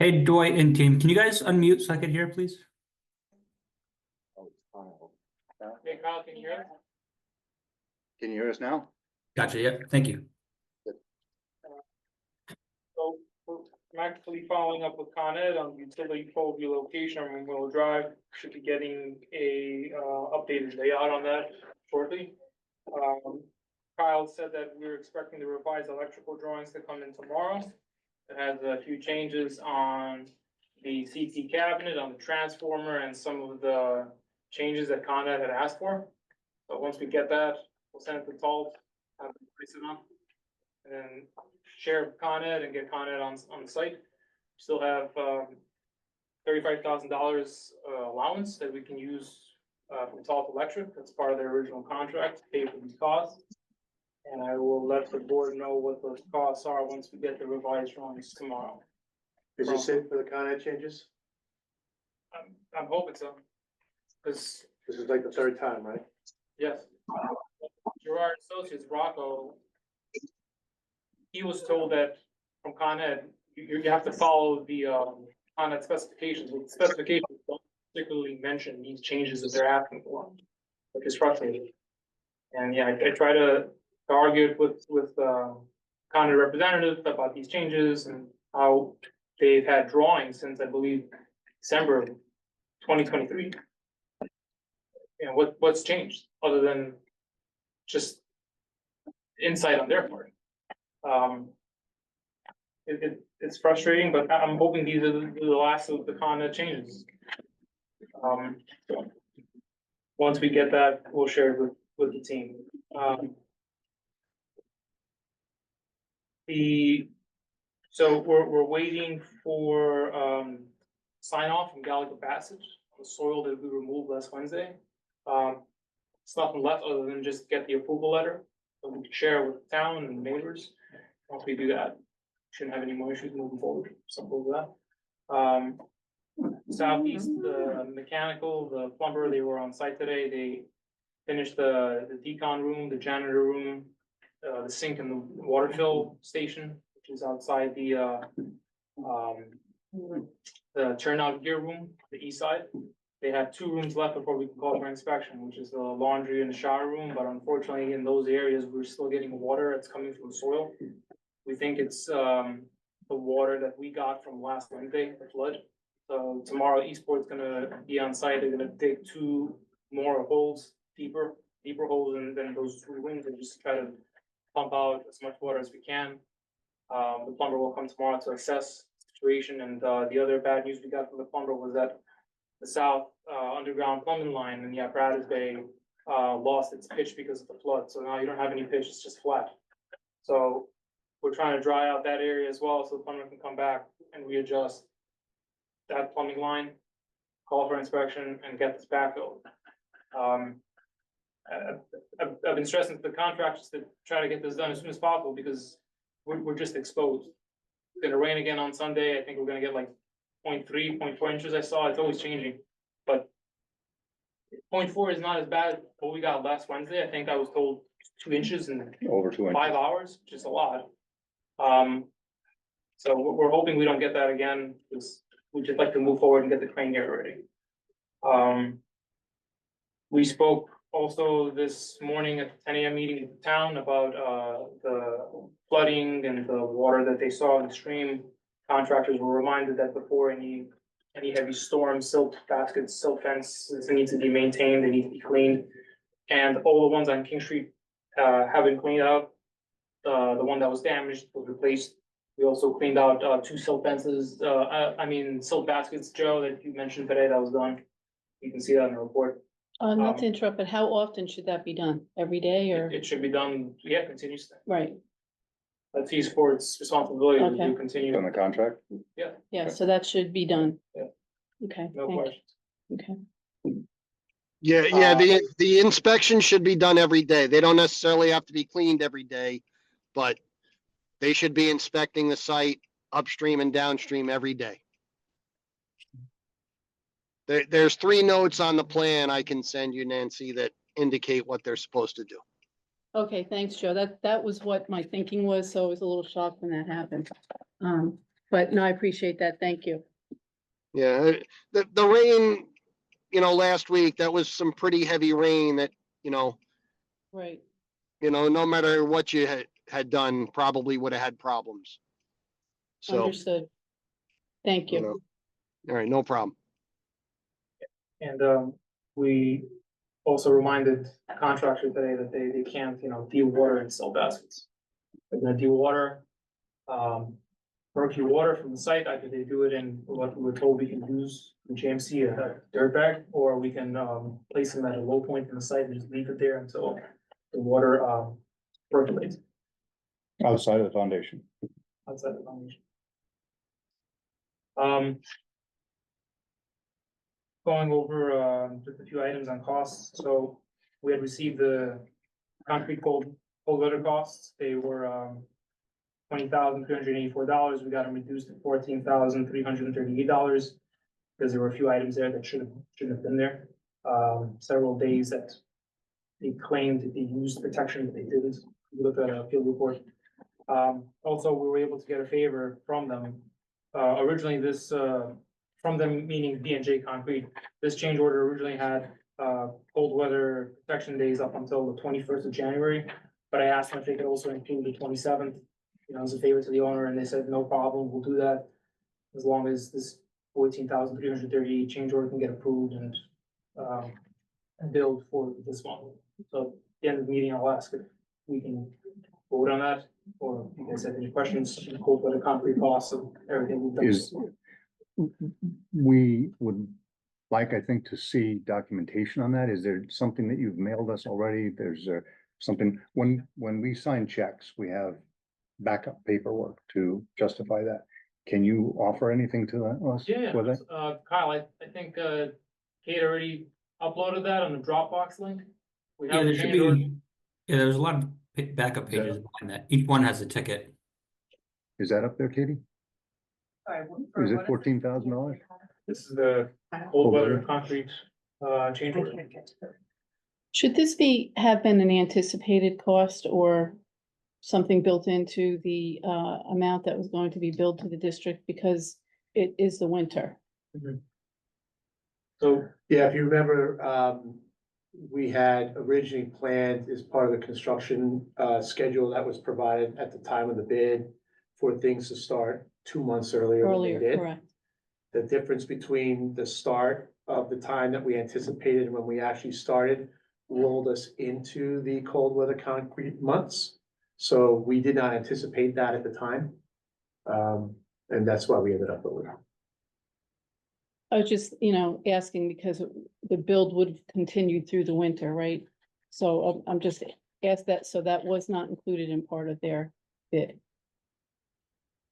Hey, Dwight and team, can you guys unmute so I could hear, please? Hey, Kyle, can you hear us? Can you hear us now? Gotcha, yeah, thank you. So I'm actually following up with Con Ed on utility pole relocation on Willow Drive. Should be getting a updated layout on that shortly. Kyle said that we're expecting the revised electrical drawings to come in tomorrow. It has a few changes on the CT cabinet, on the transformer, and some of the changes that Con Ed had asked for. So once we get that, we'll send it to Talt, have them place it on, and then share with Con Ed and get Con Ed on the site. Still have $35,000 allowance that we can use from Talt Electric. That's part of their original contract to pay for these costs. And I will let the board know what those costs are once we get the revised drawings tomorrow. Is this it for the Con Ed changes? I'm hoping so. Because, This is like the third time, right? yes, Gerard Associates, Rocco, he was told that from Con Ed, you have to follow the Con Ed specifications. The specifications don't particularly mention these changes that they're asking for, which is frustrating. And yeah, I try to argue with Con Ed representatives about these changes and how they've had drawings since, I believe, December of 2023. You know, what's changed other than just insight on their part? It's frustrating, but I'm hoping these are the last of the Con Ed changes. Once we get that, we'll share it with the team. So we're waiting for sign off from Gallagher Bassett on the soil that we removed last Wednesday. It's nothing left other than just get the approval letter so we can share with the town and the neighbors. Once we do that, shouldn't have any more issues moving forward. Simple as that. Southeast, the mechanical, the plumber, they were on site today. They finished the decon room, the janitor room, the sink and the water fill station, which is outside the turnout gear room, the east side. They have 2 rooms left before we can call for inspection, which is the laundry and the shower room. But unfortunately, in those areas, we're still getting water that's coming from the soil. We think it's the water that we got from last Wednesday, the flood. So tomorrow, Eastport's gonna be on site. They're gonna dig 2 more holes, deeper holes than those 2 rooms, and just try to pump out as much water as we can. The plumber will come tomorrow to assess the situation. And the other bad news we got from the plumber was that the south underground plumbing line in the apparatus bay lost its pitch because of the flood. So now you don't have any pitch, it's just flat. So we're trying to dry out that area as well so the plumber can come back and readjust that plumbing line, call for inspection, and get this backfilled. I've been stressing to the contractors to try to get this done as soon as possible because we're just exposed. It's gonna rain again on Sunday. I think we're gonna get like 0.3, 0.4 inches. I saw it's always changing, but 0.4 is not as bad as what we got last Wednesday. I think I was told 2 inches in Over 2 inches. 5 hours, which is a lot. So we're hoping we don't get that again because we'd just like to move forward and get the crane gear ready. We spoke also this morning at the 10 a.m. meeting in the town about the flooding and the water that they saw in the stream. Contractors were reminded that before any heavy storm, silt baskets, silt fences need to be maintained, they need to be cleaned. And all the ones on King Street have been cleaned out. The one that was damaged was replaced. We also cleaned out 2 silt fences, silt baskets, Joe, that you mentioned today, that was done. You can see that in the report. Not to interrupt, but how often should that be done? Every day or? It should be done, yeah, continuously. Right, That's Eastport's responsibility to Okay. continue. On the contract? yeah, so that should be done. Yeah. Okay, No thank questions. you. Okay. Yeah, the inspection should be done every day. They don't necessarily have to be cleaned every day, but they should be inspecting the site upstream and downstream every day. There's 3 notes on the plan I can send you, Nancy, that indicate what they're supposed to do. Okay, thanks, Joe. That was what my thinking was, so I was a little shocked when that happened. But no, I appreciate that. Thank you. Yeah, the rain, last week, that was some pretty heavy rain that, Right, no matter what you had done, probably would have had problems. So, understood. Thank you. all right, no problem. And, we also reminded the contractor today that they can't, de-water and sell baskets. They're gonna de-water, murky water from the site. Either they do it in what we were told we can use in GMC, a dirt bag, or we can, place them at a low point in the site and just leave it there until the water, percolates Outside of the foundation. outside the foundation. Um, going over, just a few items on costs. So we had received the concrete cold weather costs. They were, $20,384. We got them reduced to $14,338 because there were a few items there that shouldn't have been there. Several days that they claimed that they used protection, but they didn't. We looked at a field report. Also, we were able to get a favor from them. Originally this, from them meaning B&J Concrete, this change order originally had, cold weather protection days up until the 21st of January. But I asked them if they could also include the 27th, as a favor to the owner, and they said, no problem, we'll do that. As long as this 14,338 change order can get approved and billed for this month. So at the end of the meeting, I'll ask if we can vote on that, or if you guys have any questions, cold weather concrete costs and everything we've done. Is, we would like, I think, to see documentation on that. Is there something that you've mailed us already? There's something, when we sign checks, we have backup paperwork to justify that. Can you offer anything to us? Yeah, with it? Kyle, I think, Kate already uploaded that on the Dropbox link. We Yeah, have a there should change order. be, yeah, there's a lot of backup pages behind that. Each one has a ticket. Is that up there, Katie? Is it $14,000? This is the cold weather concrete, change order. Should this have been an anticipated cost or something built into the amount that was going to be billed to the district because it is the winter? So, Yeah, if you remember, we had originally planned as part of the construction, schedule that was provided at the time of the bid for things to start 2 months earlier than they Earlier, did. correct. The difference between the start of the time that we anticipated and when we actually started rolled us into the cold weather concrete months. So we did not anticipate that at the time. And that's why we ended up with it. I was just, asking because the build would have continued through the winter, right? So I'm just asked that, so that was not included in part of their bid.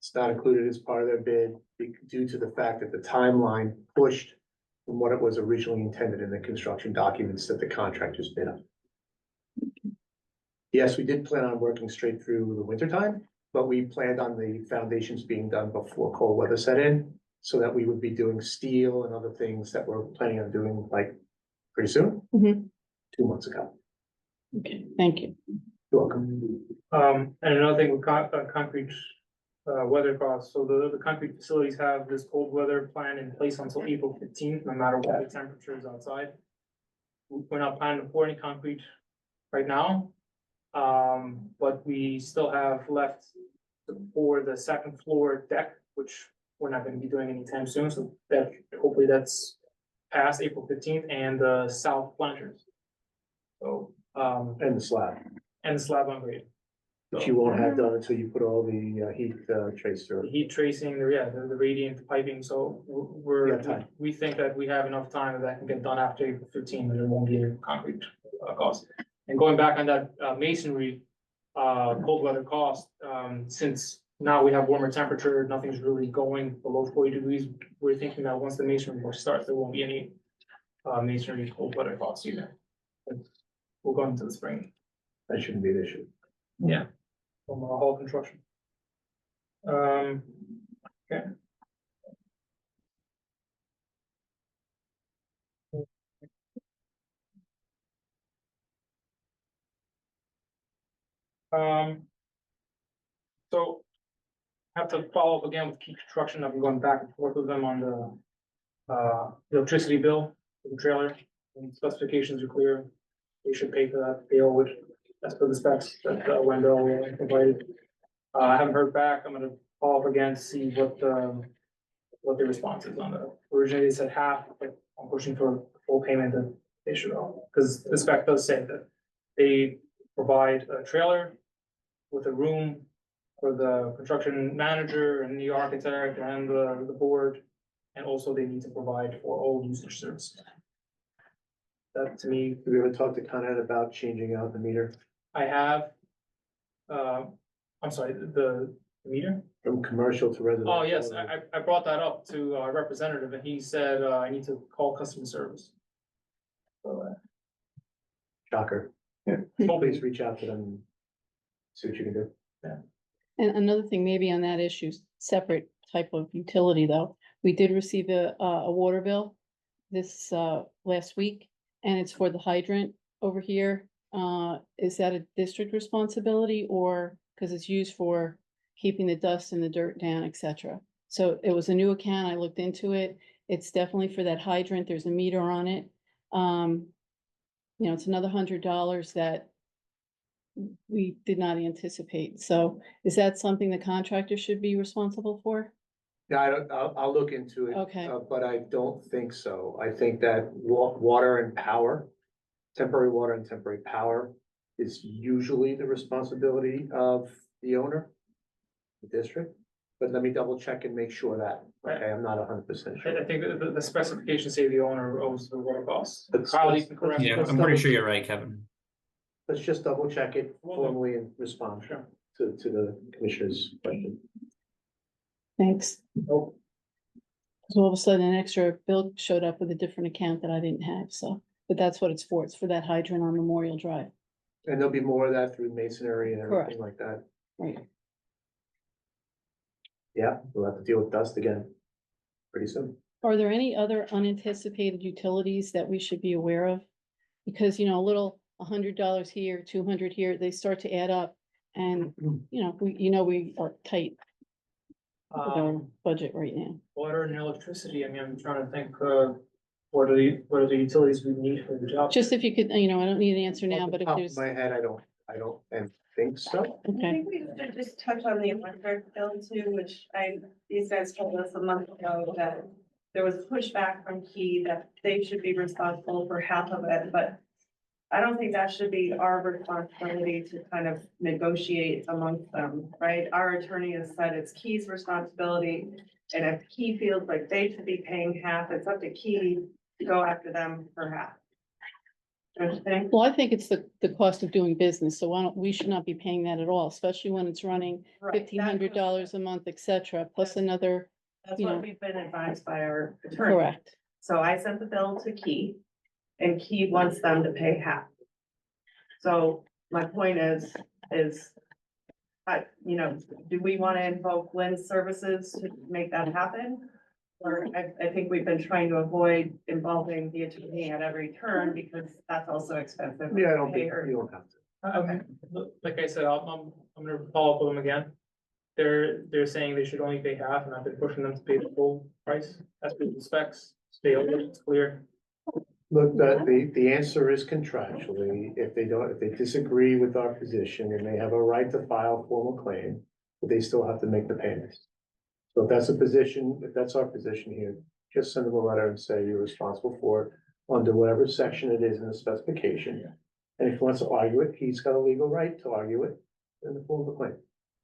It's not included as part of their bid due to the fact that the timeline pushed from what it was originally intended in the construction documents that the contractors bid on. Yes, we did plan on working straight through the winter time, but we planned on the foundations being done before cold weather set in, so that we would be doing steel and other things that we're planning on doing like pretty soon, Mhm. 2 months ago. Okay, thank you. You're welcome. and another thing with concrete, weather costs, so the concrete facilities have this cold weather plan in place until April 15th, no matter what the temperature is outside. We're not planning to pour any concrete right now. But we still have left to pour the second floor deck, which we're not gonna be doing anytime soon, so that, hopefully that's past April 15th, and the south planters. So, And the slab, and the slab on grade. which you won't have done until you put all the heat trace through. The heat tracing, the radiant piping, so Yeah, time. we think that we have enough time that can get done after April 15th, and there won't be a concrete, cost. And going back on that, masonry, cold weather cost, since now we have warmer temperature, nothing's really going below 40 degrees. We're thinking that once the masonry work starts, there won't be any, masonry cold weather costs either. We'll go into the spring. That shouldn't be an issue. Yeah. From hall construction. Okay. Um. So have to follow up again with Key Construction. I've been going back and forth with them on the electricity bill for the trailer. And specifications are clear. They should pay for that. They owe it. That's for the specs that Wendell provided. I haven't heard back. I'm gonna follow up again to see what the response is on that. Originally, they said half, but I'm pushing for full payment that they should owe. Because the spec does say that they provide a trailer with a room for the construction manager and the architect and the board. And also they need to provide for all usage services. That to me, Have you ever talked to Con Ed about changing out the meter I have. I'm sorry, the meter? from commercial to residential? Oh, yes, I brought that up to our representative and he said, I need to call customer service. So, Shocker. hoping- Please reach out to them. And see what you can do. And another thing, maybe on that issue, separate type of utility though, we did receive a water bill this, last week, and it's for the hydrant over here. Is that a district responsibility or, cause it's used for keeping the dust and the dirt down, et cetera. So it was a new account. I looked into it. It's definitely for that hydrant. There's a meter on it. It's another $100 that we did not anticipate. So is that something the contractor should be responsible for? Yeah, I'll look into it. Okay. But I don't think so. I think that water and power, temporary water and temporary power is usually the responsibility of the owner, the district. But let me double check and make sure that, okay, I'm not 100% I sure. think the specifications say the owner owes the water costs. That's- Kyle, you can correct me. Yeah, Let's I'm pretty double- sure you're right, Kevin. Let's just double check it Will do. formally and respond Sure. to the commissioner's question. Thanks. Oh, So all of a sudden, an extra bill showed up with a different account that I didn't have, so, but that's what it's for. It's for that hydrant on Memorial Drive, And there'll be more of that through masonry and Correct. everything like that. right? Yeah, we'll have to deal with dust again pretty soon. Are there any other unanticipated utilities that we should be aware of? Because, a little $100 here, 200 here, they start to add up. And, we are tight with our um, budget right now. water and electricity, I mean, I'm trying to think, what are the utilities we need for the job? Just if you could, I don't need an answer now, Off the but if top of there's, my head, I don't think so. I okay, think we should just touch on the electric bill too, which these guys told us a month ago that there was pushback from Key that they should be responsible for half of it, but I don't think that should be our responsibility to kind of negotiate amongst them, right? Our attorney has said it's Key's responsibility, and if Key feels like they should be paying half, it's up to Key to go after them for half. Don't you think? well, I think it's the cost of doing business, so we should not be paying that at all, especially when it's running Right, $1,500 a month, et cetera, plus another, That's you know. what we've been advised by our attorney. correct. So I sent the bill to Key, and Key wants them to pay half. So my point is, do we want to invoke Lynn's services to make that happen? Or I think we've been trying to avoid involving the attorney at every turn because that's also expensive. Yeah, I don't think, Pay her. you don't have to. Okay, like I said, I'm gonna follow up with them again. They're saying they should only pay half, and I've been pushing them to pay the full price, as per the specs, stay over, it's clear. Look, the answer is contractually, if they disagree with our position, and they have a right to file a formal claim, but they still have to make the payments. So if that's our position here, just send them a letter and say you're responsible for it under whatever section it is in the specification. And if he wants to argue it, he's got a legal right to argue it in the form of a claim.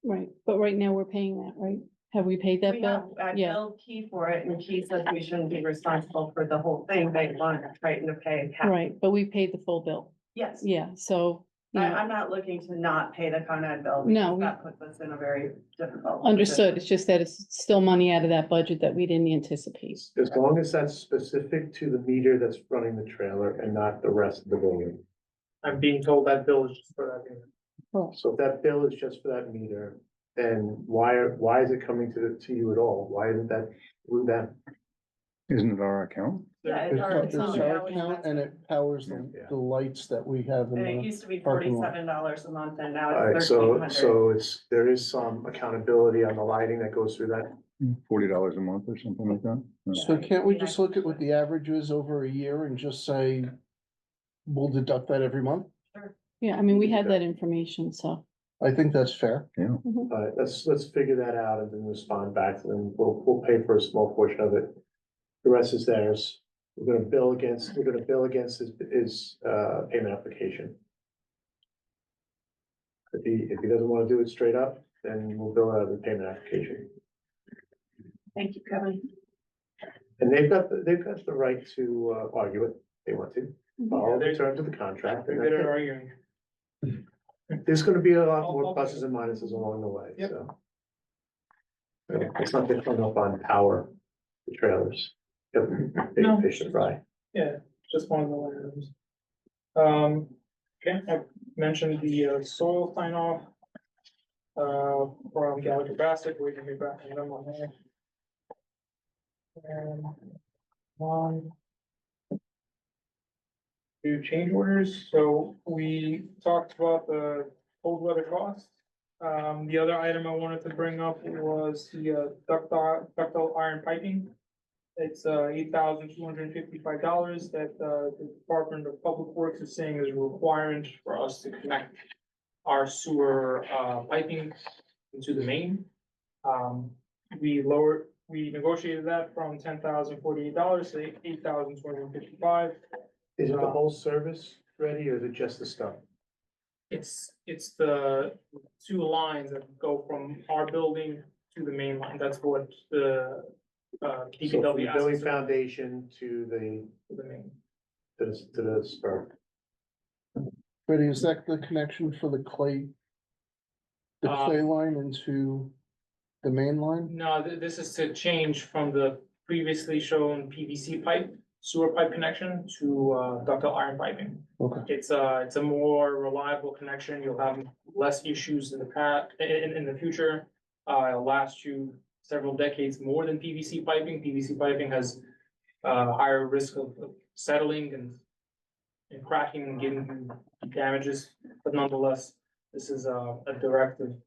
Right, but right now we're paying that, right? Have we paid that We have, bill? I Yeah. billed Key for it, and Key says we shouldn't be responsible for the whole thing. They want to try to pay half. Right, but we paid the full bill. Yes. Yeah, so, I'm not looking to not pay the Con Ed bill. No, because That puts us in a very difficult. understood. position. It's just that it's still money out of that budget that we didn't anticipate. As long as that's specific to the meter that's running the trailer and not the rest of the building. I'm being told that bill is just for that. Thing. So if that bill is just for that meter, then why is it coming to you at all? Why isn't that through them? Isn't it our account? Yeah, It's our- not- it's it's on our our account investment. and it powers Yeah. the lights that we have in And it the. used to be parking lot. $47 a month and now Alright, it's so, 1,300. so there is some accountability on the lighting that goes through that. $40 a month or something like that? Yeah. So can't we just look at what the average is over a year and just say, we'll deduct that every month? Yeah, I mean, we have that information, so. I think that's fair. Alright, let's figure that out and then respond back to them. We'll pay for a small portion of it. The rest is theirs. We're gonna bill against his payment application. If he doesn't wanna do it straight up, then we'll bill out of the payment application. Thank you, Kevin. And they've got the right to argue it, if they want to, follow the terms of the contract. They're and good at that's arguing. it. There's gonna be a lot more pluses and minuses along the way, Yep. so. Yeah, it's not get hung up on power, the trailers. Yep, No. big fish to fry. Yeah, just one of the items. Okay, I mentioned the soil sign off. From Gallagher Bassett, we can get back to them on there. And do change orders, so we talked about the cold weather costs. The other item I wanted to bring up was the ductile iron piping. It's $8,255 that the Department of Public Works is saying is a requirement for us to connect our sewer piping into the main. We negotiated that from $10,048 to $8,255. Is it the whole service ready or is it just the stuff? It's the two lines that go from our building to the main line. That's what the So from the DPW building asks us foundation to the main. spur. Freddie, is that the connection for the clay? The Uh, clay line into the main line? No, this is to change from the previously shown PVC pipe, sewer pipe connection to ductile iron piping. Okay. It's a more reliable connection. You'll have less issues in the past, in the future. It'll last you several decades more than PVC piping. PVC piping has higher risk of settling and cracking and getting damages, but nonetheless, this is a direction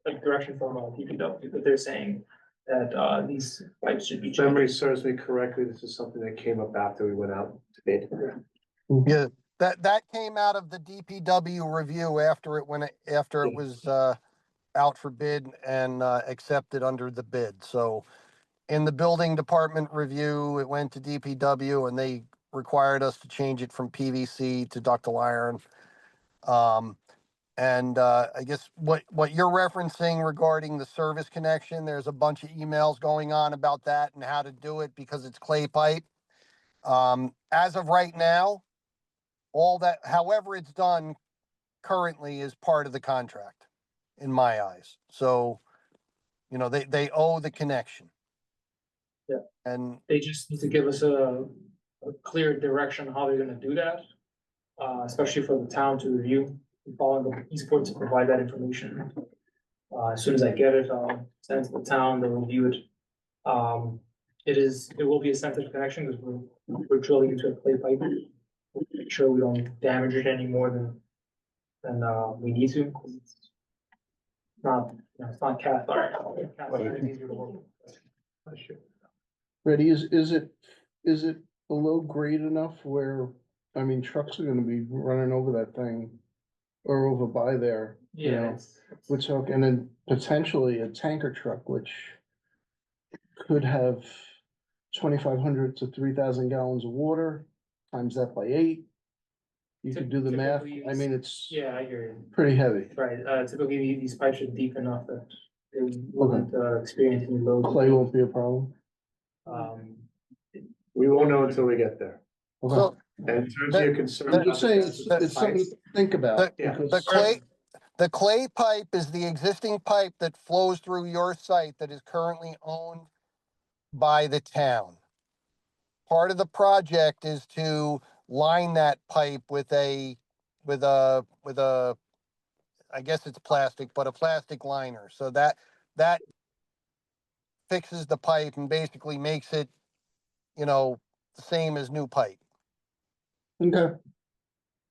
from DPW that they're saying that these pipes should be If memory changed. serves me correctly, this is something that came up after we went out to bid. Yeah, that came out of the DPW review after it was out for bid and accepted under the bid. So in the building department review, it went to DPW and they required us to change it from PVC to ductile iron. I guess what you're referencing regarding the service connection, there's a bunch of emails going on about that and how to do it because it's clay pipe. As of right now, all that, however it's done currently is part of the contract in my eyes. So, they owe the connection. Yeah. And They just need to give us a clear direction on how they're gonna do that, especially for the town to review. Following the Eastport to provide that information. As soon as I get it, I'll send it to the town, they'll review it. It will be a sensitive connection because we're drilling into a clay pipe. We'll make sure we don't damage it any more than we need to. 'Cause it's not cast iron. Cast iron is easier to work with. Freddie, is it below grade enough where, I mean, trucks are gonna be running over that thing? Or over by there, you Yeah, know, which, and then potentially a tanker truck, which could have 2,500 to 3,000 gallons of water, times that by 8. You could do the math. Typically, I mean, it's yeah, I hear you. pretty heavy. Right, typically these pipes are deep enough that they wouldn't experience any load. Clay won't be a problem. We won't know until we get there. Okay. so And in terms of your concern. I'm just saying, it's something to think about. Yeah. because- the clay pipe is the existing pipe that flows through your site that is currently owned by the town. Part of the project is to line that pipe with a, I guess it's plastic, but a plastic liner. So that fixes the pipe and basically makes it, the same as new pipe. Okay,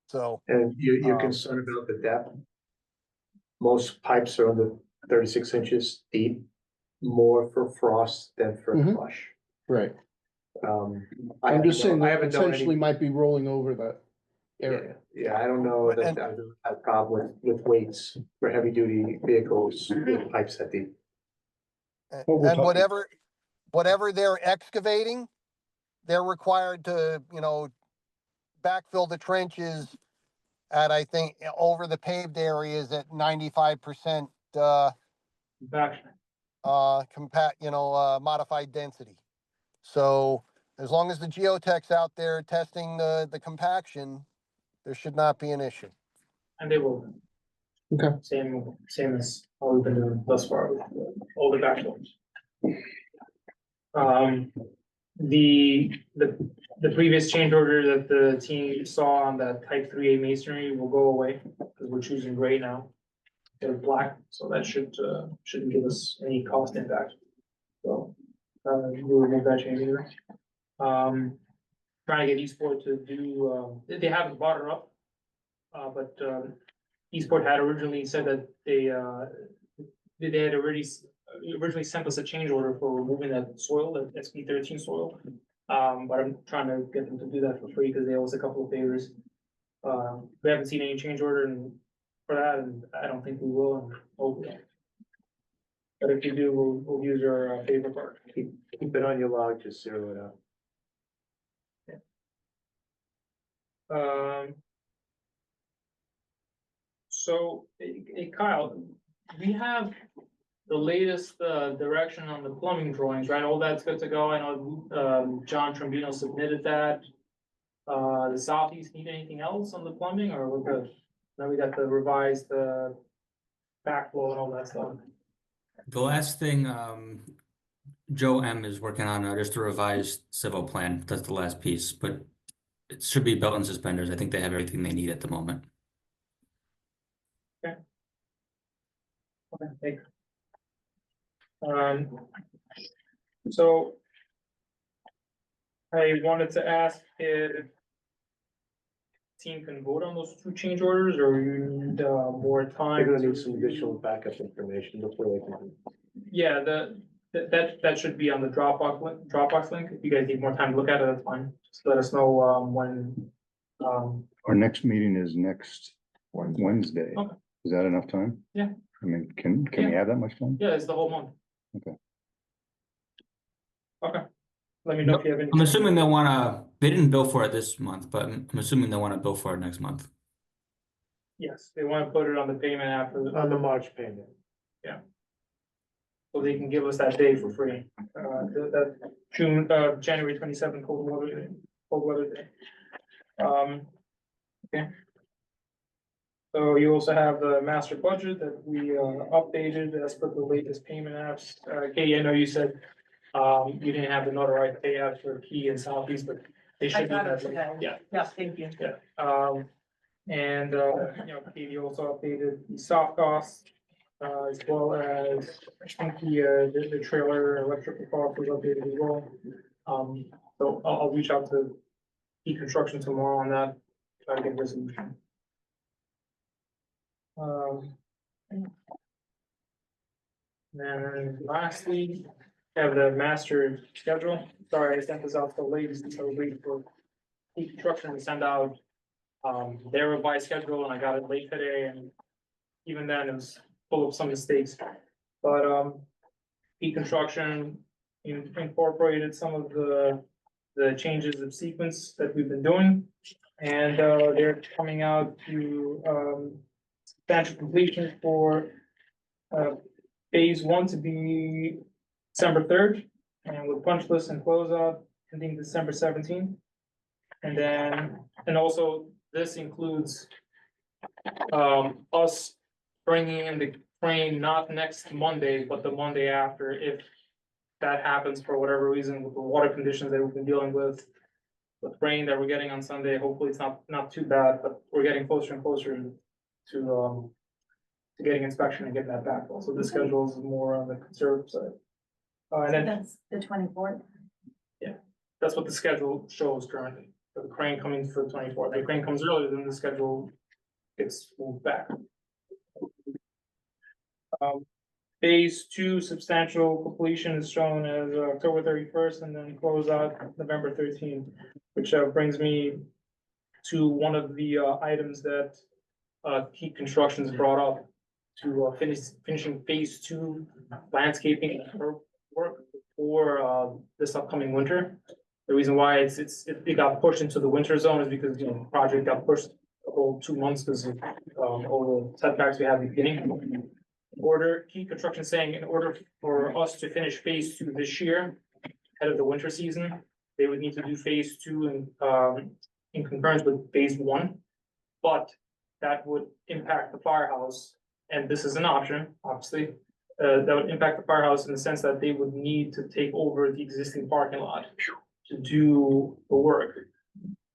So, And you're Um, concerned about the depth? Most pipes are under 36 inches deep, more for frost than for Mhm. flush. right. I I'm just saying I that haven't known potentially any. might be rolling over that Yeah, area. yeah, I don't know that And- I have a problem with weights for heavy duty vehicles with pipes that deep. Well, we're and talking- whatever they're excavating, they're required to, backfill the trenches at, I think, over the paved areas at 95%, Compaction. modified density. So as long as the geotech's out there testing the compaction, there should not be an issue. And they will. Okay. Same as how we've been doing thus far with all the backfills. The previous change order that the team saw on that type 3A masonry will go away, because we're choosing gray now. Instead of black, so that shouldn't give us any cost impact. So, we'll remove that change order. Trying to get Eastport to do, they haven't brought it up. But Eastport had originally said that they had originally sent us a change order for removing that soil, that SP13 soil. But I'm trying to get them to do that for free because they owe us a couple of favors. We haven't seen any change order for that, and I don't think we will, and hopefully. But if you do, we'll use our favor card. Keep it on your log, just zero it out. So, hey, Kyle, we have the latest direction on the plumbing drawings, right? All that's good to go. I know John Trombino submitted that. The Southeast need anything else on the plumbing, or we're good? Now we got the revised backflow and all that stuff. The last thing, Joe M is working on, just a revised civil plan. That's the last piece, but it should be belt and suspenders. I think they have everything they need at the moment. Okay, thanks. So I wanted to ask if team can vote on those two change orders, or you need more time? They're gonna to need some review? additional backup information before they can. Yeah, that should be on the Dropbox link. If you guys need more time to look at it, that's fine. Just let us know when. Our next meeting is next Wednesday. Okay. Is that enough time? Yeah. I mean, can we have that much time? Yeah, it's the whole month. Okay. Okay. Let me know if you have any. I'm assuming they didn't bill for it this month, but I'm assuming they want to bill for it next month. Yes, they want to put it on the payment after, On the March payment. so they can give us that day for free. That January 27th cold weather day. Okay. So you also have the master budget that we updated as per the latest payment apps. Katie, I know you said you didn't have the notarized payouts for Key and Southeast, but they should I be. got it that- today. Yeah, Yeah, thank you. and Katie also updated the soft costs, as well as, I think the trailer electrical cost was updated as well. So I'll reach out to Key Construction tomorrow on that, try to get resolution. And lastly, have the master schedule. Sorry, I sent this out so late, so late for Key Construction to send out their revised schedule, and I got it late today, and even then it was full of some mistakes. But Key Construction incorporated some of the changes of sequence that we've been doing. And they're coming out to substantial completion for phase 1 to be December 3rd, and with punch list and closeout ending December 17th. And also this includes us bringing in the crane not next Monday, but the Monday after, if that happens for whatever reason with the water conditions that we've been dealing with rain that we're getting on Sunday. Hopefully it's not too bad, but we're getting closer and closer to getting inspection and getting that back. So the schedule is more on the conservative side. And then That's the 24th. Yeah. that's what the schedule shows currently, for the crane coming for the 24th. If the crane comes earlier, then the schedule gets moved back. Phase 2 substantial completion is shown as October 31st and then close out November 13th, which brings me to one of the items that Keep Construction's brought up to finishing phase 2 landscaping and curb work for this upcoming winter. The reason why it got pushed into the winter zone is because, the project got pushed a whole 2 months because of all the setbacks we had at the beginning. Keep Construction saying in order for us to finish phase 2 this year, ahead of the winter season, they would need to do phase 2 in concurrence with phase 1. But that would impact the firehouse, and this is an option, obviously. That would impact the firehouse in the sense that they would need to take over the existing parking lot to do the work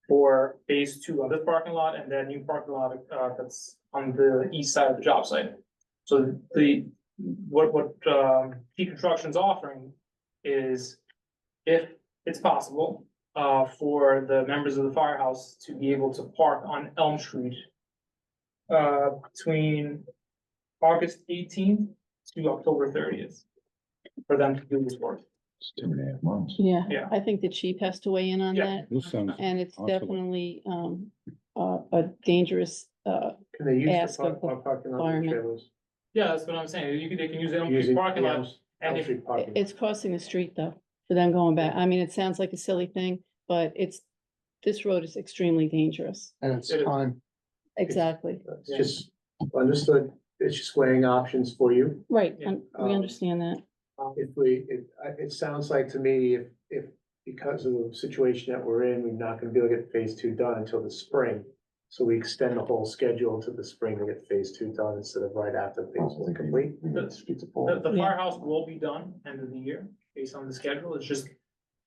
for phase 2 on this parking lot and then new parking lot that's on the east side of the job site. So what Key Construction's offering is, if it's possible, for the members of the firehouse to be able to park on Elm Street between August 18th to October 30th for them to do this work. It's 2.5 months. Yeah, Yeah. I think the chief has to weigh in on Yeah. that, This sounds and it's awesome. definitely, a dangerous, Can they use Ask the of the parking lot firemen. trailers? Yeah, that's what I'm saying. They can use the Elm Street Using parking the lot. Elm And if, Street parking lot. it's crossing the street though, for them going back. I mean, it sounds like a silly thing, but this road is extremely dangerous. And it's It is. time. Exactly, It's just understood, it's just weighing options for you. right, Yeah. we understand that. It sounds like to me, if, because of the situation that we're in, we're not gonna be able to get phase 2 done until the spring. So we extend the whole schedule to the spring to get phase 2 done instead of right after phase 1 complete. the Yeah. firehouse will be done end of the year based on the schedule. It's just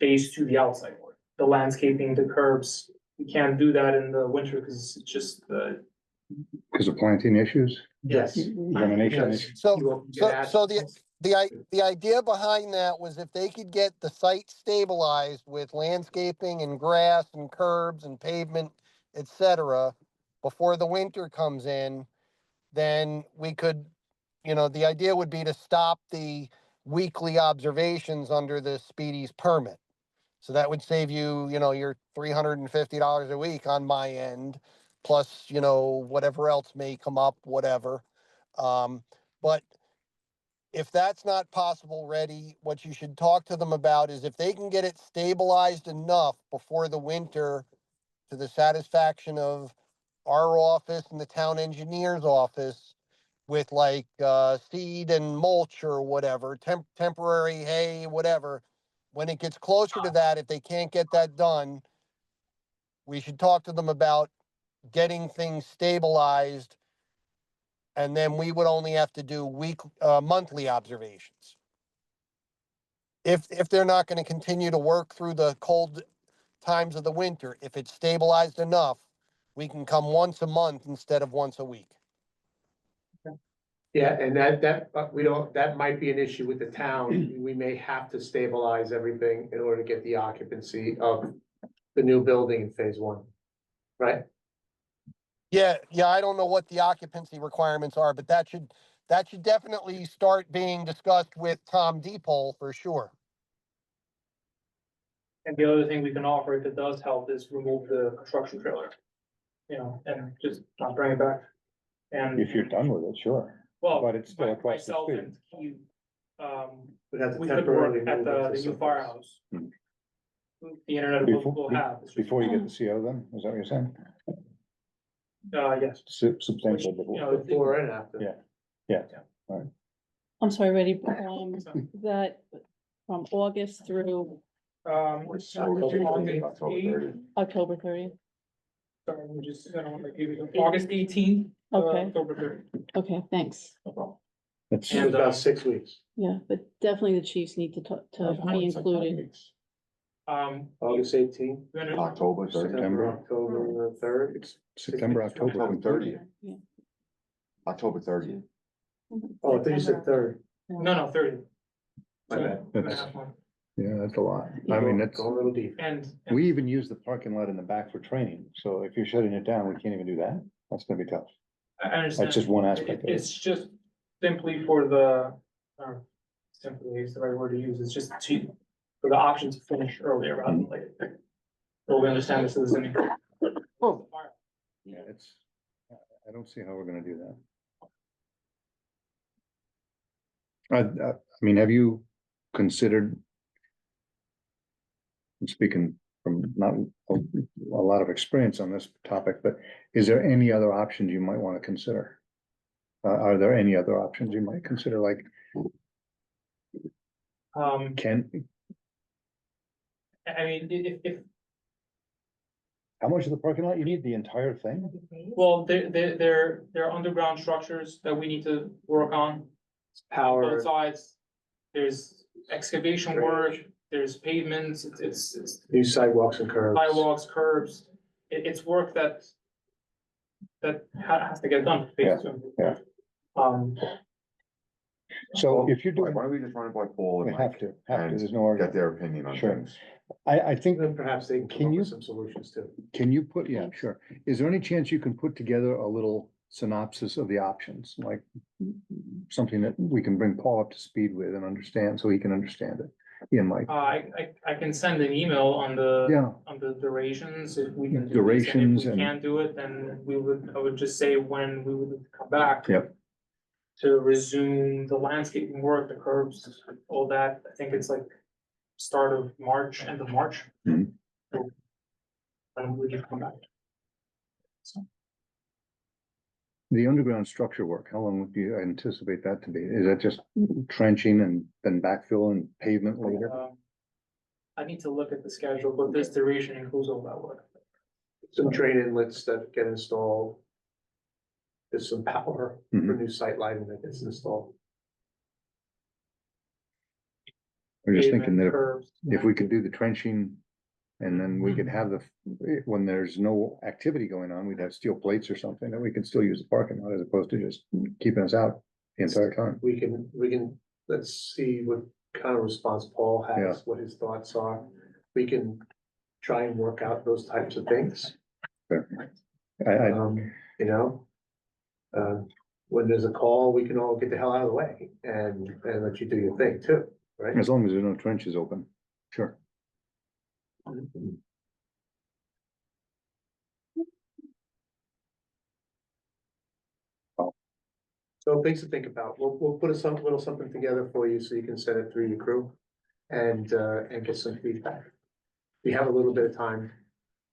phase 2, the outside work, the landscaping, the curbs. We can't do that in the winter because it's just Because of planting issues, Yes. germination Yes. issues. So, You will get so access. the idea behind that was if they could get the site stabilized with landscaping and grass and curbs and pavement, et cetera, before the winter comes in, then we could, the idea would be to stop the weekly observations under the Speedy's permit. So that would save you, your $350 a week on my end, plus, whatever else may come up, whatever. But if that's not possible, Reddy, what you should talk to them about is if they can get it stabilized enough before the winter to the satisfaction of our office and the town engineer's office with like seed and mulch or whatever, temporary hay, whatever. When it gets closer to that, if they can't get that done, we should talk to them about getting things stabilized. And then we would only have to do monthly observations. If they're not going to continue to work through the cold times of the winter, if it's stabilized enough, we can come once a month instead of once a week. Yeah, and that might be an issue with the town. We may have to stabilize everything in order to get the occupancy of the new building in phase 1. Right? Yeah, I don't know what the occupancy requirements are, but that should definitely start being discussed with Tom Deepole for sure. and the other thing we can offer if it does help is remove the construction trailer. And just not bring it back. And If you're done with it, sure. well, but it's still across the myself street. and Keith, We'd have to we could temporarily work at move it to the new someplace. firehouse. Hmm. The internet will have. It's just- Before you get the CO then, is that what you're saying? Yes. Substantial Which, before. Before and after. Yeah. I'm sorry, Reddy, that from August through October 30th. Sorry, I'm just, I don't want to give you, August 18th. Okay. October 30th. Okay, thanks. No problem. It's So And, about 6 weeks. Yeah, but definitely the chiefs need to be included. August 18th, October September. October 3rd. September, October. October 30th. Yeah. October 30th. Oh, I thought you said 3rd. No, 30th. My bad. Two and a half months. Yeah, that's a lot. I mean, that's, Go a little deep. And we even use the parking lot in the back for training. So if you're shutting it down, we can't even do that. That's gonna be tough. I understand. That's just one aspect of it. It's just simply for the, simply is the right word to use, it's just for the option to finish earlier rather than later. But we understand this isn't. Yeah, it's, I don't see how we're gonna do that. I mean, have you considered? I'm speaking from not a lot of experience on this topic, but is there any other options you might want to consider? Are there any other options you might consider, like can, I mean, if, how much of the parking lot? You need the entire thing? well, there are underground structures that we need to work on. Power, Both sides, there's excavation work, there's pavements, it's new sidewalks and curbs. sidewalks, curbs. It's work that has to get done. Phase 2. yeah. So if you're Why doing, don't we just run it by Paul we and have Mike to, and there's no get argument. their opinion on Sure. things? I think, Then perhaps they can Can come up you- with some solutions too. can you put, yeah, sure. Is there any chance you can put together a little synopsis of the options, like something that we can bring Paul up to speed with and understand, so he can understand it? Yeah, Mike. I can send an email on the. Yeah. On the durations, if we can do this, and Durations if we and- can't do it, then I would just say when we would come back. Yep. To resume the landscaping work, the curbs, all that, I think it's like start of March, end of March. Mhm. So, when we just come back. The underground structure work, how long do you anticipate that to be? Is that just trenching and then backfill and pavement later? I need to look at the schedule, but this duration includes all that work. Some drain inlets that get installed. There's some power for Mhm. new sight lighting that gets installed. I'm just thinking Pavement, that curbs. if we could do the trenching and then we could have when there's no activity going on, we'd have steel plates or something that we can still use the parking lot as opposed to just keeping us out the entire time. We can, let's see what kind of response Paul has, what his thoughts are. We can try and work out those types of things. I, You know? When there's a call, we can all get the hell out of the way and let you do your thing too, right? as long as there's no trenches open, sure. So things to think about. We'll put little something together for you so you can send it through your crew and get some feedback. We have a little bit of time,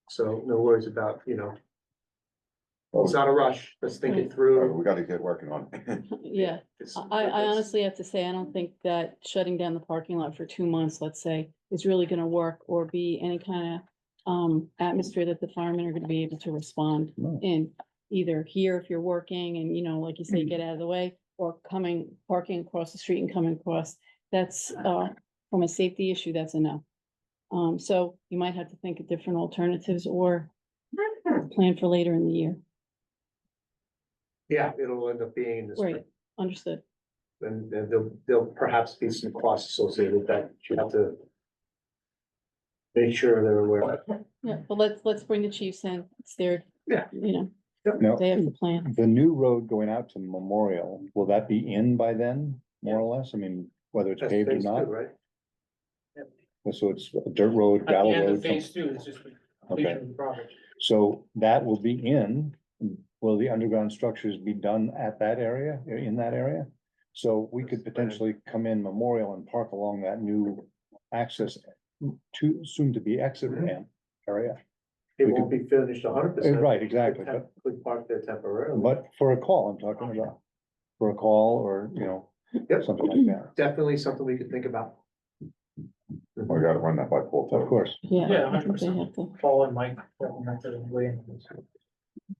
so no worries about, it's not a rush. Let's think it through. We gotta get working on it. Yeah, I honestly have to say, I don't think that shutting down the parking lot for 2 months, let's say, is really gonna work or be any kind of atmosphere that the firemen are gonna be able to respond No. in. Either here if you're working and, like you say, get out of the way, or parking across the street and coming across. That's from a safety issue, that's a no. So you might have to think of different alternatives or plan for later in the year. Yeah, it'll end up being in the spring. Right, understood. And there'll perhaps be some costs associated with that. You have to make sure they're aware. Yeah, but let's bring the chiefs in. It's their, Yeah. Now, they have the plan. the new road going out to Memorial, will that be in by then, more or less? I mean, whether it's That's paved or phase two, not? right? So it's a dirt road, At the gravel end of road. phase 2, it's just the completion of the project. So that will be in, will the underground structures be done at that area, in that area? So we could potentially come in Memorial and park along that new access to soon to be exit ramp area. It We won't be finished 100%. Right, exactly, but, Could park there temporarily. but for a call, I'm talking about, for a call or, Yep. something like that, Definitely something we could think about. We gotta run that by Paul of too. course. Yeah, Yeah, I think they 100%. have to. Paul and Mike, recommended and William.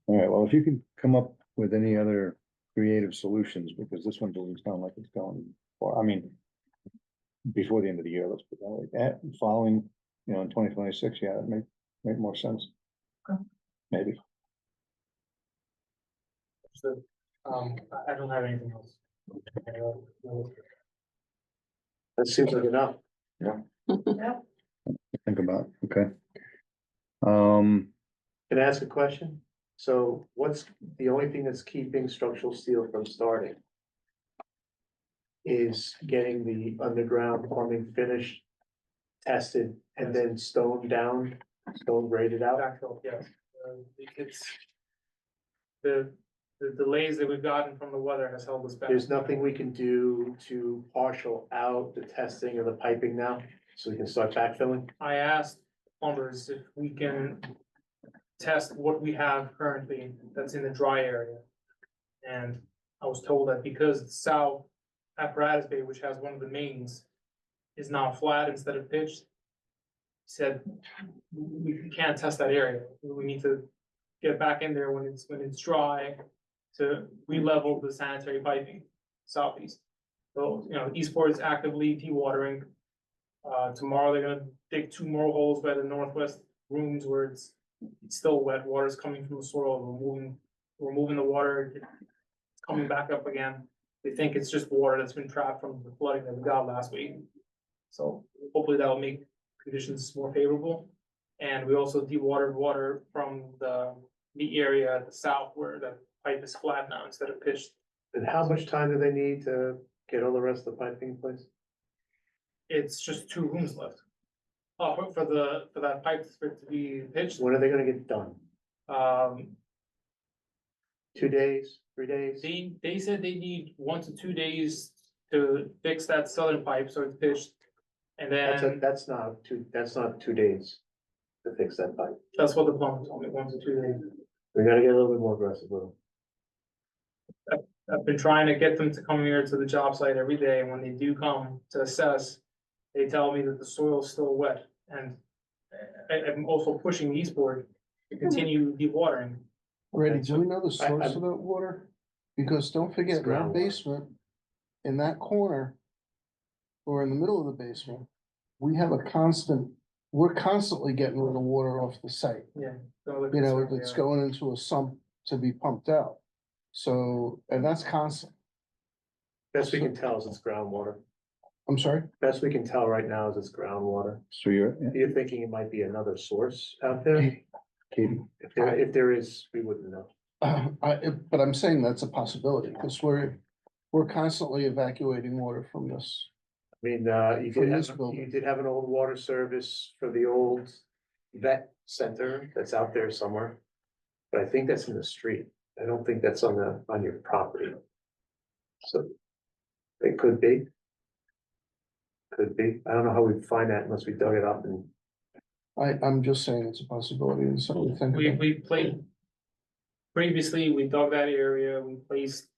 All right, well, if you can come up with any other creative solutions, because this one doesn't sound like it's going far, I mean, before the end of the year, let's put it that way, following, in 2026, yeah, that make more sense. Okay. Maybe. So, I don't have anything else. That seems like enough. Yeah. Yep. Think about, okay. Um, Can I ask a question? So what's the only thing that's keeping structural steel from starting? Is getting the underground plumbing finished, tested, and then stone down, stone graded out? Backfill, yes. It's the delays that we've gotten from the weather has held us back. There's nothing we can do to partial out the testing of the piping now, so we can start backfilling? I asked plumbers if we can test what we have currently that's in the dry area. And I was told that because the south apparatus bay, which has one of the mains, is now flat instead of pitched. He said, we can't test that area. We need to get back in there when it's dry to re-level the sanitary piping southeast. So, Eastport is actively dewatering. Tomorrow they're gonna dig 2 more holes by the northwest rooms where it's still wet, water's coming from the soil, removing the water, it's coming back up again. They think it's just water that's been trapped from the flooding that we got last week. So hopefully that'll make conditions more favorable. And we also dewatered water from the area at the south where the pipe is flat now instead of pitched. And how much time do they need to get all the rest of the piping in place? It's just 2 rooms left. For that pipe for it to be pitched, When are they gonna get done? um, 2 days, 3 days? they said they need 1 to 2 days to fix that southern pipe so it's pitched. And then That's not 2 days to fix that pipe. that's what the plumber told me, 1 to 2 days. We gotta get a little bit more aggressive with them. I've been trying to get them to come here to the job site every day, and when they do come to assess, they tell me that the soil is still wet, and I'm also pushing Eastport to continue dewatering. Randy, do we know the I- source of that water? Because don't forget, in our groundwater. basement, in that corner, or in the middle of the basement, we have we're constantly getting rid of water off the site. Yeah. You know, it's going into a sump to be pumped out. So, and that's constant. Best we can tell is it's groundwater. I'm sorry? Best we can tell right now is it's groundwater. so you're, You're thinking it might be another source out there? Katie, If there is, we wouldn't know. But I'm saying that's a possibility, because we're constantly evacuating water from this. I mean, you From did this have, building. you did have an old water service for the old vet center that's out there somewhere. But I think that's in the street. I don't think that's on your property. So it could be. Could be. I don't know how we'd find that unless we dug it up and I'm just saying it's a possibility and something to think about. We played, previously, we dug that area, we placed,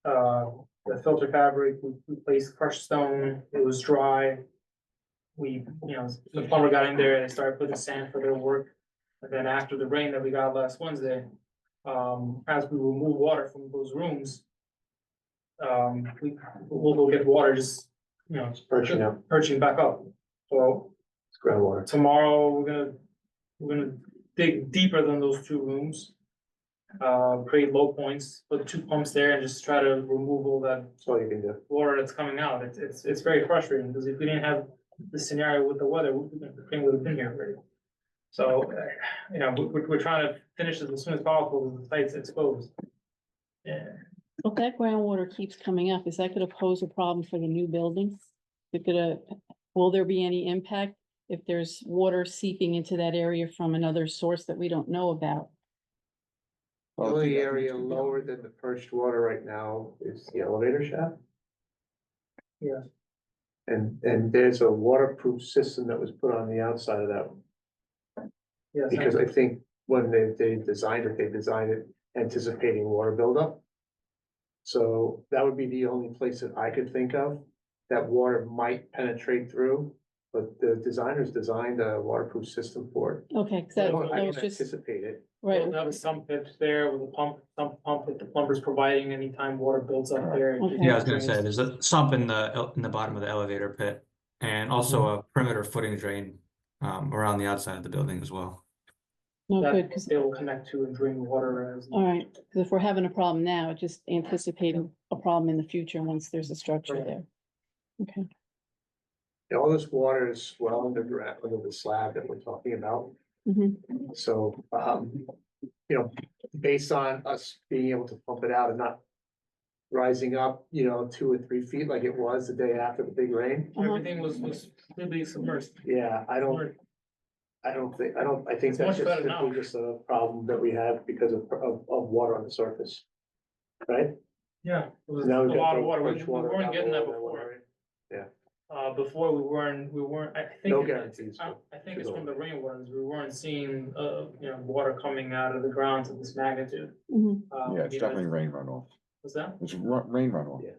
the filter fabric, we placed crushed stone, it was dry. The plumber got in there, they started putting sand for their work, and then after the rain that we got last Wednesday, as we remove water from those rooms, we'll go get water, just, it's perching up. perching back up. So It's groundwater. tomorrow, we're gonna dig deeper than those 2 rooms. Create low points, put 2 pumps there and just try to remove all that That's all you can do. water that's coming out. It's very frustrating, because if we didn't have the scenario with the weather, the thing would have been here already. So, we're trying to finish this as soon as possible, because the site's exposed. Yeah, If that groundwater keeps coming up, is that gonna pose a problem for the new building? Will there be any impact if there's water seeping into that area from another source that we don't know about? The only area lower than the perched water right now is the elevator shaft. Yeah. And there's a waterproof system that was put on the outside of that, yes, because I think when they designed it anticipating water buildup. So that would be the only place that I could think of that water might penetrate through, but the designers designed a waterproof system for it. Okay, cause I that don't was just, anticipate it. right, we'll have a sump pit there with a pump that the plumber's providing anytime water builds up there. Okay. Yeah, I was gonna say, there's a sump in the bottom of the elevator pit, and also a perimeter footing drain around the outside of the building as well. no good, That cause, they will connect to and drain water as. all right, cause if we're having a problem now, just anticipating a problem in the future once there's a structure Right. there. Okay, All this water is well underground, under the slab that we're talking about. Mhm. So, based on us being able to pump it out and not rising up, 2 or 3 feet like it was the day after the big rain. Uh-huh. Everything was completely submersed. Yeah, I think It's that's much just better simply now. just a problem that we have because of water on the surface. Right? Yeah, it was a Now we've got lot of the water. We fresh water weren't down getting that below, before. Yeah, Before we weren't, I think. no guarantees. I think it's from the rainwaters. We weren't seeing, water coming out of the ground to this magnitude. Mhm. Yeah, it's Maybe definitely that's- rain runoff. What's that? It's rain runoff. Yeah.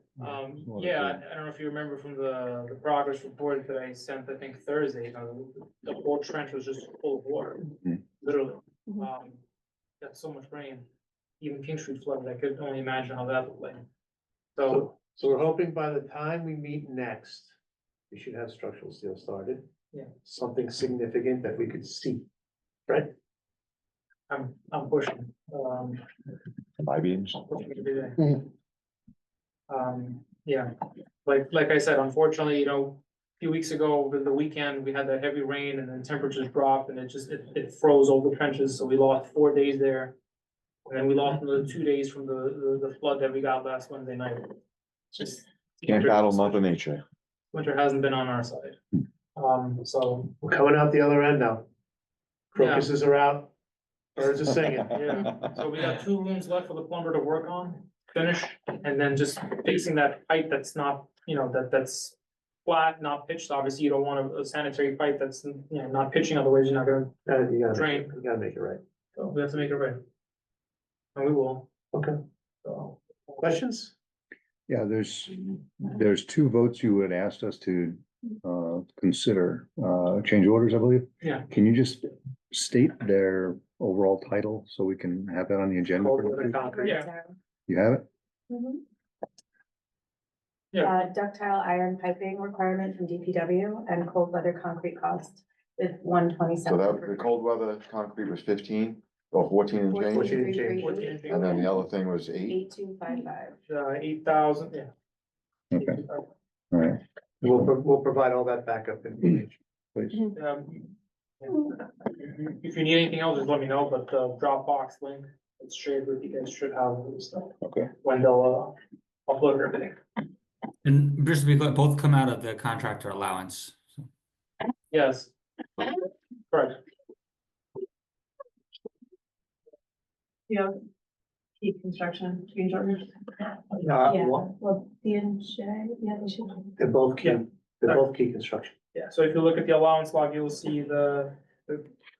Well, Yeah, that's I don't know if you remember from the progress report that I sent, I think Thursday, the whole trench was just full of water, Mhm. literally. Mhm. Got so much rain, even King Street flooded, I could only imagine how that looked like. So, So we're hoping by the time we meet next, we should have structural steel started. Yeah. Something significant that we could see, right? I'm pushing, I-beams. pushing every day. Mhm. Yeah, like I said, unfortunately, a few weeks ago, over the weekend, we had that heavy rain and then temperatures dropped and it froze all the trenches, so we lost 4 days there. And then we lost another 2 days from the flood that we got last Wednesday night. It's just. Can't battle Mother Nature. Winter hasn't been on our side. So, We're coming out the other end now. Crocuses are out, birds are singing. yeah, so we got 2 rooms left for the plumber to work on, finish, and then just fixing that pipe that's not, that's flat, not pitched. Obviously, you don't want a sanitary pipe that's, not pitching, otherwise you're not gonna, You Drain. gotta make it right. so we have to make it right. And we will, Okay, so. questions? Yeah, there's 2 votes you had asked us to consider, change orders, I believe. Yeah. Can you just state their overall title so we can have that on the agenda? Cold for weather next week? concrete. Yeah. You have it? Yeah. Ductile iron piping requirement from DPW and cold weather concrete cost with So 127. that, the cold weather concrete was 15 or 14 and change, 14 and change. 14. and then the other thing was 8. 8255. 8,000, yeah. Okay, all right, We'll provide all that backup information. please. Yeah. If you need anything else, just let me know, but the Dropbox link, it's shared with you guys, should have all this stuff Okay, when they'll upload everything. And just to be clear, both come out of the contractor allowance. So Yes. Correct. Yeah. Key construction, change orders. Yeah, Well, well, the yeah, they should. they're both key, Yeah. they're both key construction. Yeah, so if you look at the allowance log, you'll see the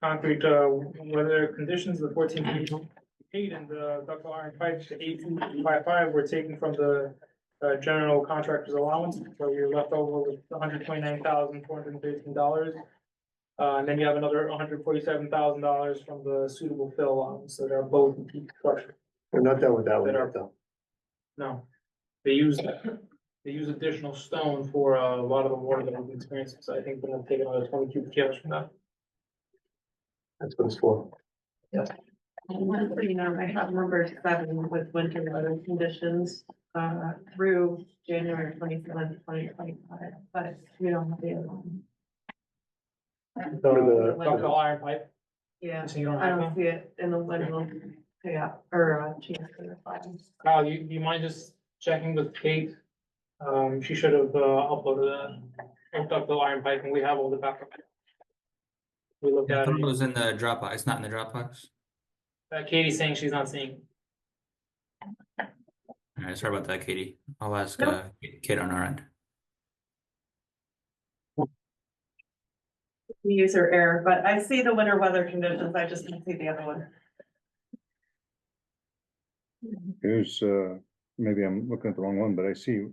concrete, weather conditions, the 14 paid and the ductile iron pipe, the 8255, we're taking from the general contractor's allowance, where you're left over with $129,415. And then you have another $147,000 from the suitable fill allowance, so they're both in peak construction. We're not done with that one That are- yet, though. No, they use additional stone for a lot of the water that we've experienced, so I think we're gonna take another 20 cubic yards from that. That's what it's for. I have number 7 with winter weather conditions, through January 27th, 2025, but we don't have the other one. For the- Ductile iron pipe. Yeah, So you don't I have don't see it in the window, yeah, or, change for the file. Kyle, you mind just checking with Kate? She should have uploaded a ductile iron pipe, and we have all the backup. We looked I at thought it it. was in the Dropbox. It's not in the Dropbox. Katie's saying she's not seeing. All right, sorry about that, Katie. I'll ask Kate on our end. User error, but I see the winter weather conditions, I just didn't see the other one. Here's, maybe I'm looking at the wrong one, but I see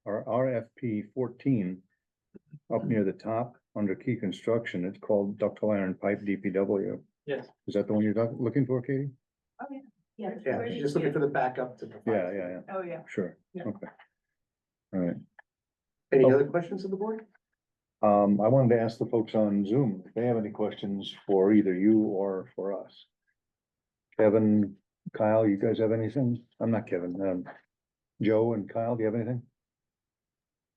RFP 14 up near the top under key construction. It's called ductile iron pipe DPW. Yes. Is that the one you're looking for, Katie? Oh, yeah. Yeah. Yeah, where she's did just you- looking for the backup to provide. Yeah, Oh, yeah. sure, Yeah. okay. All right, Any Oh. other questions on the board? I wanted to ask the folks on Zoom if they have any questions for either you or for us. Kevin, Kyle, you guys have anything? I'm not Kevin, Joe and Kyle, do you have anything?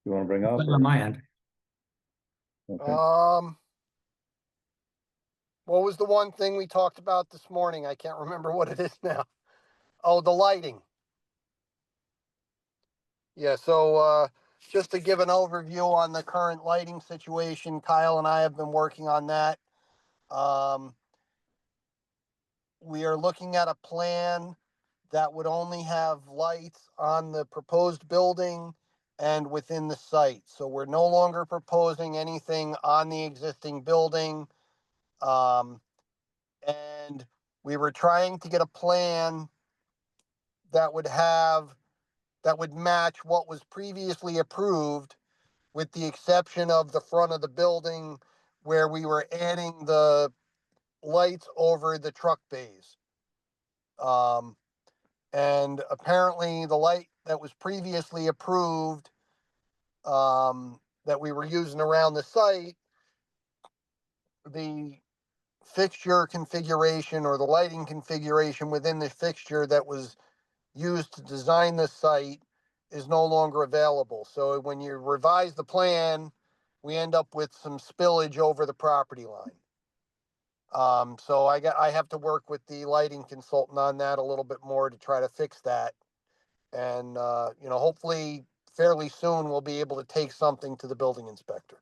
You wanna bring up? Nothing on my end. Okay. What was the one thing we talked about this morning? I can't remember what it is now. Oh, the lighting. Yeah, so, just to give an overview on the current lighting situation, Kyle and I have been working on that. We are looking at a plan that would only have lights on the proposed building and within the site. So we're no longer proposing anything on the existing building. And we were trying to get a plan that would match what was previously approved, with the exception of the front of the building where we were adding the lights over the truck bays. And apparently the light that was previously approved, that we were using around the site, the fixture configuration or the lighting configuration within the fixture that was used to design the site is no longer available. So when you revise the plan, we end up with some spillage over the property line. So I have to work with the lighting consultant on that a little bit more to try to fix that. And, hopefully fairly soon we'll be able to take something to the building inspector.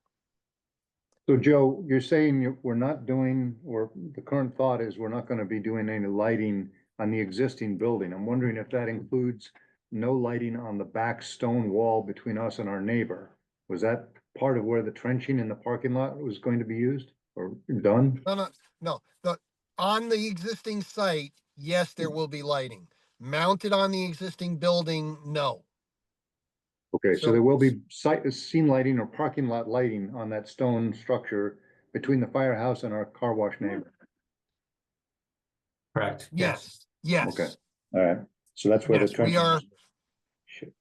So Joe, you're saying we're not doing, or the current thought is we're not gonna be doing any lighting on the existing building. I'm wondering if that includes no lighting on the back stone wall between us and our neighbor. Was that part of where the trenching in the parking lot was going to be used or done? No, on the existing site, yes, there will be lighting. Mounted on the existing building, no. Okay, so So- there will be scene lighting or parking lot lighting on that stone structure between the firehouse and our car wash neighbor. Correct. Yes, yes. Okay. All right, so that's where the Yes, we trenching. are, Shit.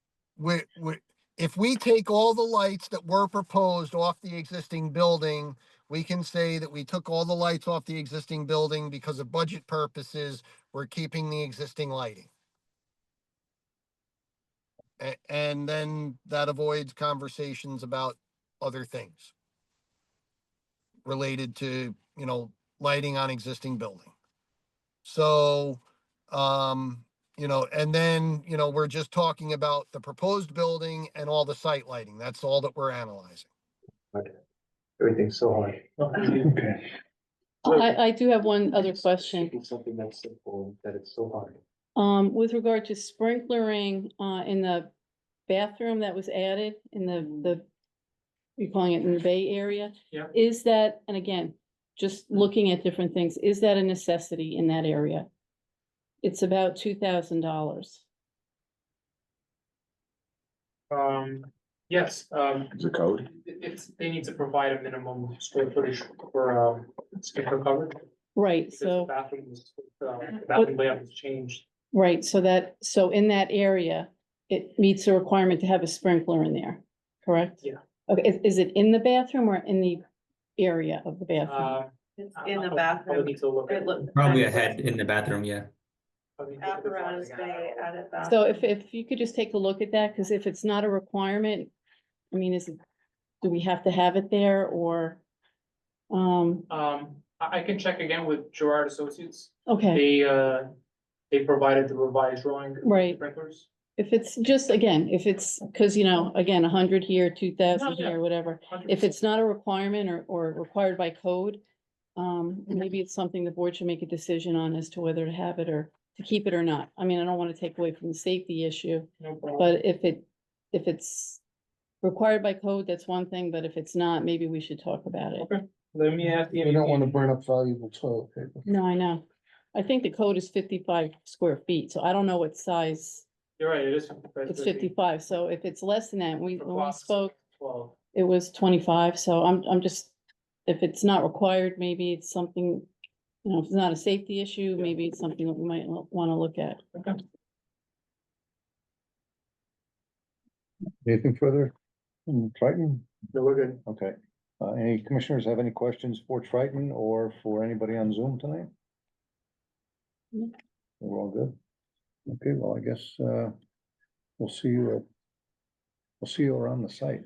if we take all the lights that were proposed off the existing building, we can say that we took all the lights off the existing building because of budget purposes, we're keeping the existing lighting. And then that avoids conversations about other things related to, lighting on existing building. So, and then, we're just talking about the proposed building and all the site lighting. That's all that we're analyzing. Everything's so hard. Okay. I do have one other question. Something that's simple, that it's so hard. With regard to sprinklering, in the bathroom that was added in you're calling it in the Bay Area? Yeah. Is that, and again, just looking at different things, is that a necessity in that area? It's about $2,000. Yes, Is it code? they need to provide a minimum square footage for, sprinkler coverage. Right, Because the so, bathroom layout has changed. right, so in that area, it meets the requirement to have a sprinkler in there, correct? Yeah. Okay, is it in the bathroom or in the area of the bathroom? It's in the I would bathroom. need to look at. It looked. Probably a head in the bathroom, yeah. Apparatus bay added bathroom. So if you could just take a look at that, because if it's not a requirement, I mean, do we have to have it there or? I can check again with Gerard Associates. Okay, They provided the revised drawing. Right. Sprinklers. if it's just, again, if it's, because, again, 100 here, 2,000 No, yeah. here, whatever. 100%. If it's not a requirement or required by code, maybe it's something the board should make a decision on as to whether to have it or to keep it or not. I mean, I don't want to take away from the safety issue, No problem. but if it's required by code, that's one thing, but if it's not, maybe we should talk about it. Okay, let me ask the. We don't want to burn up valuable toilet paper. No, I know. I think the code is 55 square feet, so I don't know what size, You're right, it is 55. it's 55, so if it's less than that, when we spoke, 12. it was 25, so I'm just, if it's not required, maybe it's something, if it's not a safety issue, maybe it's something that we might want to look at. Okay. Anything further? Triton? No, we're good. Okay. Any commissioners have any questions for Triton or for anybody on Zoom tonight? No. We're all good. Okay, well, I guess, we'll see you around the site.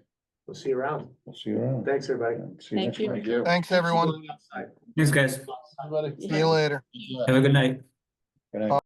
We'll see you around. We'll see you around. Thanks, everybody. See you Thank next you. month. Thank you. Thanks, everyone. Thanks, guys. See you later. Have a good night. Good night.